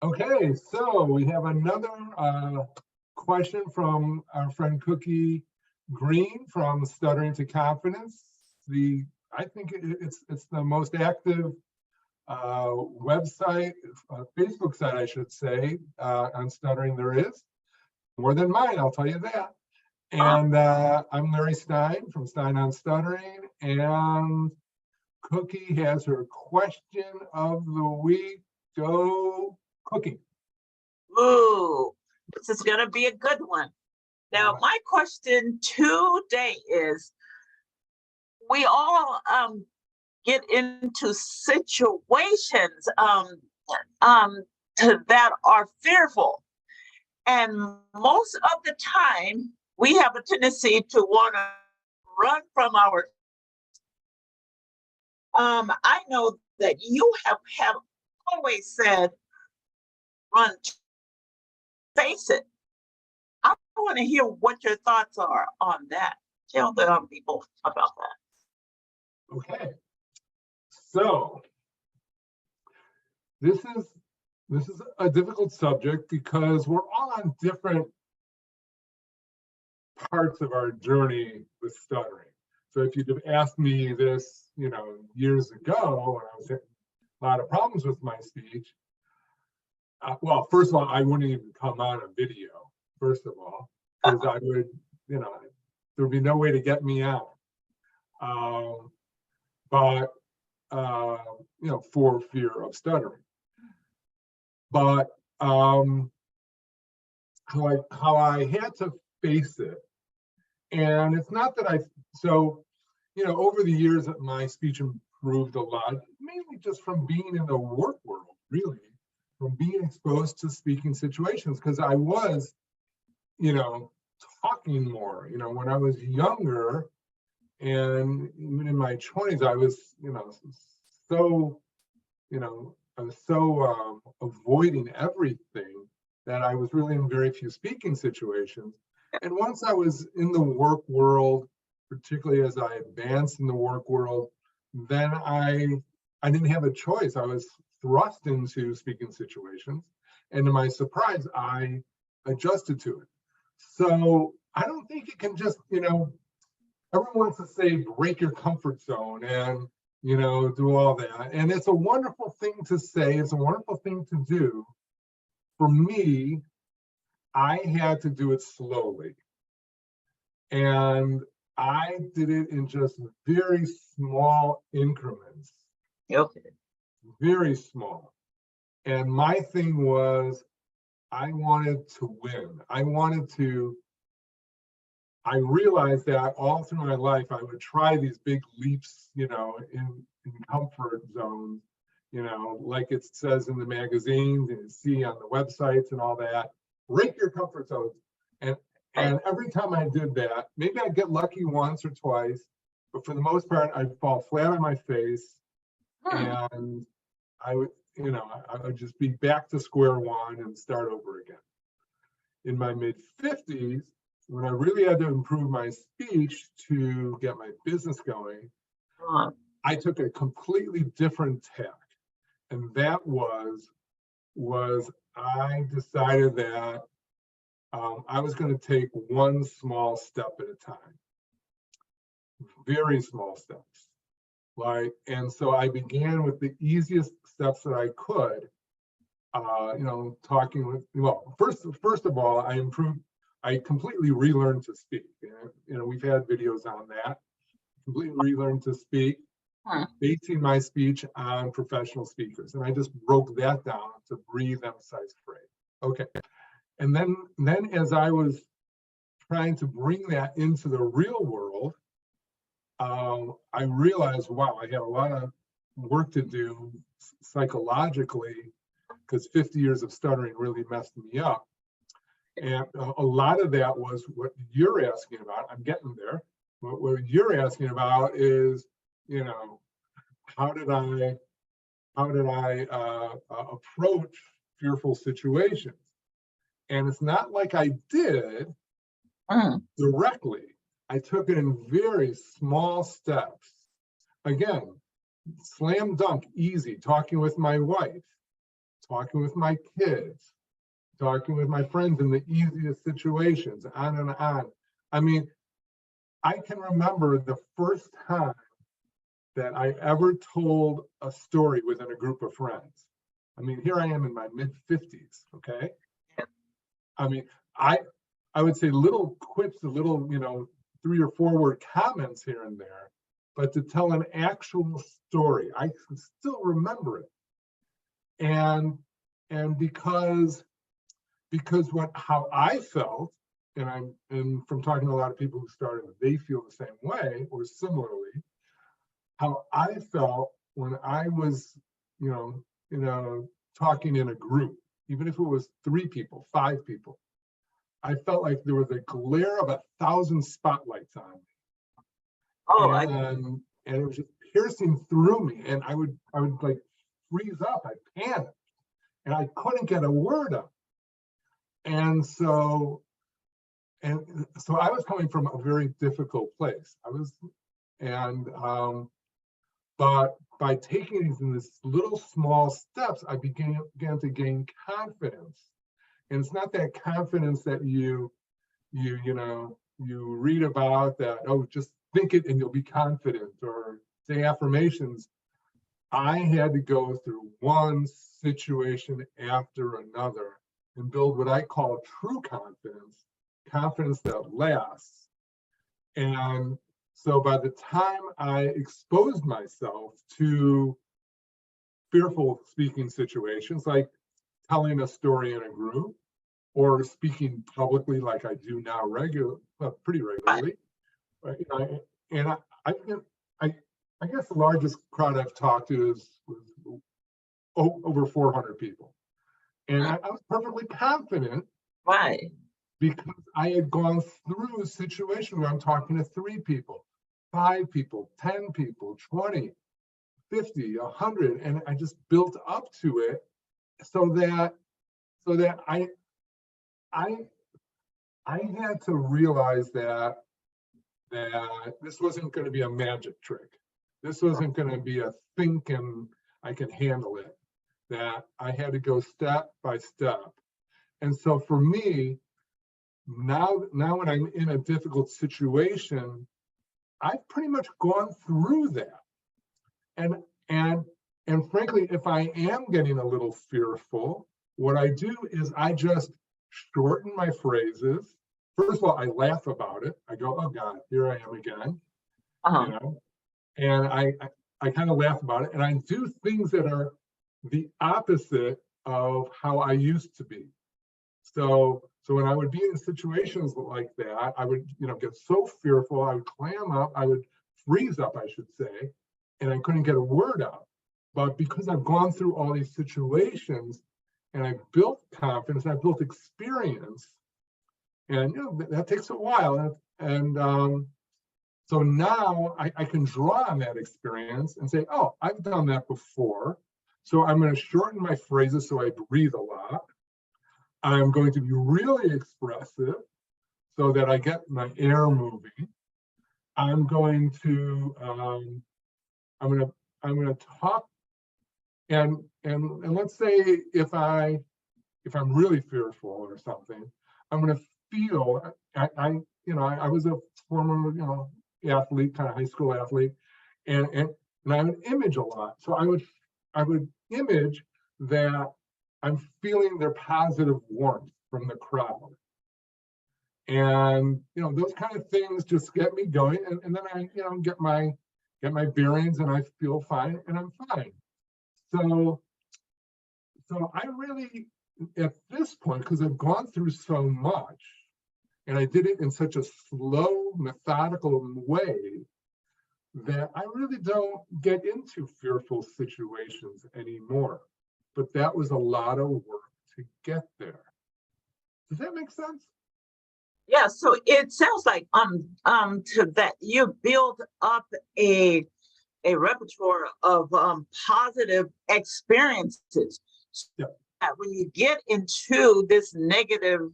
Okay, so we have another question from our friend Cookie Green from Stuttering to Confidence. I think it's the most active website, Facebook site, I should say, on stuttering there is. More than mine, I'll tell you that. And I'm Larry Stein from Stein On Stuttering, and Cookie has her question of the week. Go Cookie. Ooh, this is going to be a good one. Now, my question today is, we all get into situations that are fearful. And most of the time, we have a tendency to want to run from our. I know that you have always said, run, face it. I want to hear what your thoughts are on that. Tell the people about that. Okay. So this is a difficult subject because we're all on different parts of our journey with stuttering. So if you'd have asked me this, years ago when I was having a lot of problems with my speech, well, first of all, I wouldn't even come on a video, first of all, because I would, there would be no way to get me out. For fear of stuttering. But how I had to face it, and it's not that over the years my speech improved a lot, mainly just from being in the work world, really, from being exposed to speaking situations, because I was, talking more. When I was younger, and even in my 20s, I was, I was so avoiding everything that I was really in very few speaking situations. And once I was in the work world, particularly as I advanced in the work world, then I didn't have a choice. I was thrust into speaking situations, and to my surprise, I adjusted to it. So I don't think it can just, everyone wants to say break your comfort zone and do all that, and it's a wonderful thing to say. It's a wonderful thing to do. For me, I had to do it slowly, and I did it in just very small increments. Okay. Very small. And my thing was, I wanted to win. I realized that all through my life, I would try these big leaps, in comfort zones, like it says in the magazines and you see on the websites and all that. Break your comfort zones. And every time I did that, maybe I'd get lucky once or twice, but for the most part, I'd fall flat on my face, and I would just be back to square one and start over again. In my mid-50s, when I really had to improve my speech to get my business going, I took a completely different tack. And that was I decided that I was going to take one small step at a time, very small steps. And so I began with the easiest steps that I could, talking with, first of all, I completely relearned to speak. We've had videos on that. Completely relearned to speak, basing my speech on professional speakers. And I just broke that down to breathe, emphasize, phrase. Okay. And then as I was trying to bring that into the real world, I realized, wow, I had a lot of work to do psychologically, because 50 years of stuttering really messed me up. And a lot of that was what you're asking about. I'm getting there. What you're asking about is, how did I approach fearful situations? And it's not like I did directly. I took it in very small steps. Again, slam dunk, easy, talking with my wife, talking with my kids, talking with my friends in the easiest situations, on and on. I mean, I can remember the first time that I ever told a story within a group of friends. I mean, here I am in my mid-50s, okay? I mean, I would say little quips, a little, 3 or 4 word comments here and there, but to tell an actual story, I can still remember it. And because how I felt, and from talking to a lot of people who started, they feel the same way or similarly, how I felt when I was, talking in a group, even if it was 3 people, 5 people, I felt like there was a glare of 1,000 spotlights on me. Oh, and it was just piercing through me, and I would like freeze up. I panicked, and I couldn't get a word up. And so I was coming from a very difficult place. But by taking these in this little small steps, I began to gain confidence. And it's not that confidence that you read about, that, oh, just think it and you'll be confident, or say affirmations. I had to go through one situation after another and build what I call true confidence that lasts. And so by the time I exposed myself to fearful speaking situations, like telling a story in a group or speaking publicly like I do now pretty regularly, right? I guess the largest crowd I've talked to was over 400 people. And I was perfectly confident, right. because I had gone through a situation where I'm talking to 3 people, 5 people, 10 people, 20, 50, 100, and I just built up to it so that I had to realize that this wasn't going to be a magic trick. This wasn't going to be a think and I can handle it. That I had to go step by step. And so for me, now when I'm in a difficult situation, I've pretty much gone through that. And frankly, if I am getting a little fearful, what I do is I just shorten my phrases. First of all, I laugh about it. I go, oh God, here I am again. And I kind of laugh about it, and I do things that are the opposite of how I used to be. So when I would be in situations like that, I would, get so fearful, I would clam up, I would freeze up, I should say, and I couldn't get a word out. But because I've gone through all these situations and I've built confidence, I've built experience, and that takes a while. And so now I can draw on that experience and say, oh, I've done that before. So I'm going to shorten my phrases so I breathe a lot. I'm going to be really expressive so that I get my air moving. I'm going to talk, and let's say if I'm really fearful or something, I'm going to feel. I was a former athlete, kind of high school athlete, and I would image a lot. So I would image that I'm feeling their positive warmth from the crowd. And those kind of things just get me going, and then I get my bearings, and I feel fine, and I'm fine. So I really, at this point, because I've gone through so much, and I did it in such a slow, methodical way, that I really don't get into fearful situations anymore. But that was a lot of work to get there. Does that make sense? Yeah, so it sounds like to that you build up a repertoire of positive experiences. Yeah. When you get into this negative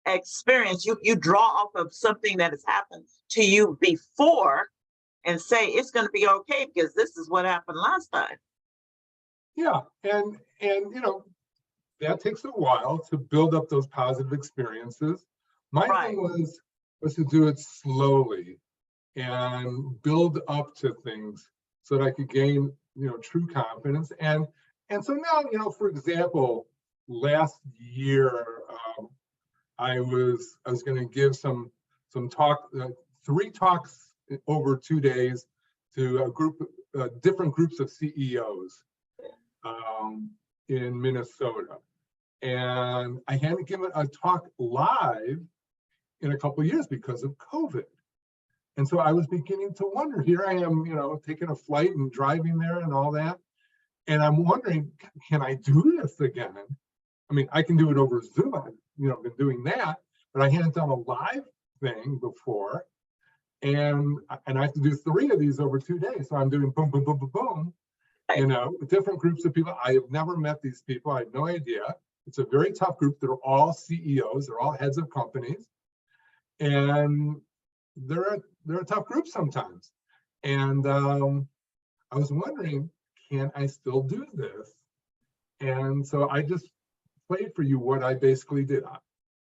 experience, you draw off of something that has happened to you before and say it's going to be okay because this is what happened last time. Yeah, and that takes a while to build up those positive experiences. My Right. thing was to do it slowly and build up to things so that I could gain, true confidence. And so now, for example, last year, I was going to give some talk, 3 talks over 2 days to a group, different groups of CEOs in Minnesota. And I hadn't given a talk live in a couple of years because of COVID. And so I was beginning to wonder, here I am, taking a flight and driving there and all that. And I'm wondering, can I do this again? I mean, I can do it over Zoom. I've, been doing that, but I hadn't done a live thing before. And I have to do 3 of these over 2 days. So I'm doing boom, boom, boom, boom, boom, with different groups of people. I have never met these people. I have no idea. It's a very tough group. They're all CEOs. They're all heads of companies. And they're a tough group sometimes. And I was wondering, can I still do this? And so I just played for you what I basically did.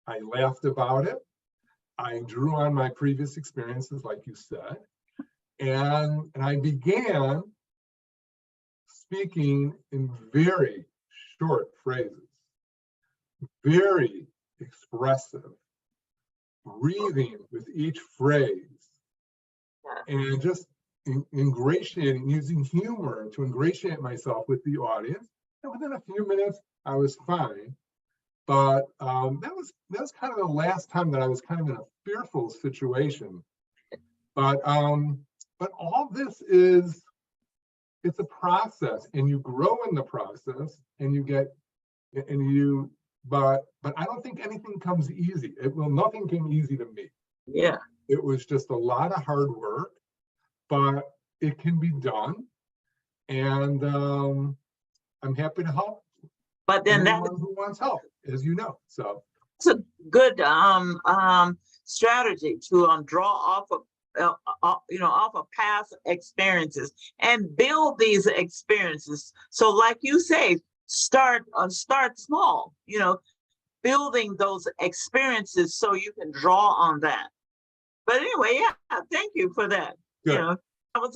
I laughed about it. I drew on my previous experiences, like you said, and I began speaking in very short phrases, very expressive, breathing with each phrase, and just ingratiating, using humor to ingratiate myself with the audience. And within a few minutes, I was fine. But that was kind of the last time that I was kind of in a fearful situation. But all this it's a process, and you grow in the process, and but I don't think anything comes easy. Nothing came easy to me. Yeah. It was just a lot of hard work, but it can be done, and I'm happy to help. But then anyone who wants help, as you know. So that's a good strategy to draw off of off of past experiences and build these experiences. So, like you say, start small. Building those experiences so you can draw on that. But anyway, yeah, thank you for that. good. That was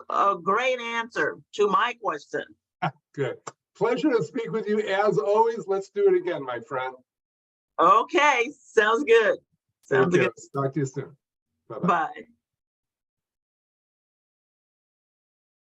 a great answer to my question. Good. Pleasure to speak with you as always. Let's do it again, my friend. Okay, sounds good. Sounds good. Talk to you soon. Bye-bye. Bye.